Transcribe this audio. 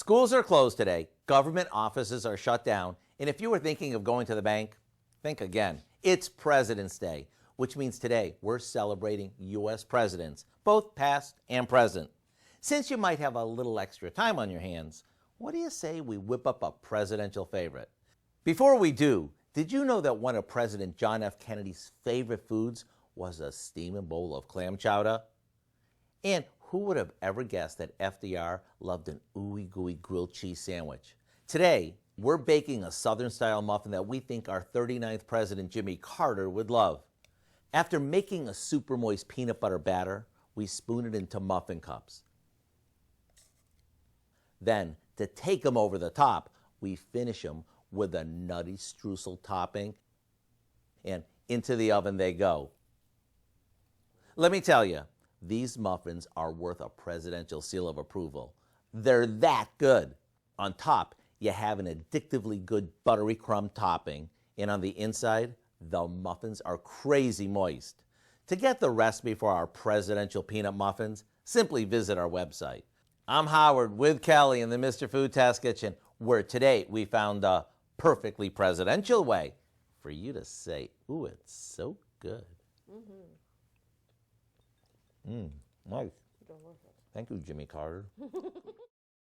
Schools are closed today, government offices are shut down, and if you were thinking of going to the bank, think again. It's President's Day, which means today we're celebrating U.S. presidents, both past and present. Since you might have a little extra time on your hands, what do you say we whip up a presidential favorite? Before we do, did you know that one of President John F. Kennedy's favorite foods was a steaming bowl of clam chowder? And who would have ever guessed that FDR loved an ooey-gooey grilled cheese sandwich? Today, we're baking a Southern-style muffin that we think our 39th President Jimmy Carter would love. After making a super moist peanut butter batter, we spoon it into muffin cups. Then, to take them over the top, we finish them with a nutty streusel topping, and into the oven they go. Let me tell you, these muffins are worth a presidential seal of approval. They're that good. On top, you have an addictively good buttery crumb topping, and on the inside, the muffins are crazy moist. To get the recipe for our Presidential Peanut Muffins, simply visit our website. I'm Howard with Kelly in the Mr. Food Test Kitchen, where today we found a perfectly presidential way for you to say, ooh, it's so good. Nice. Thank you, Jimmy Carter.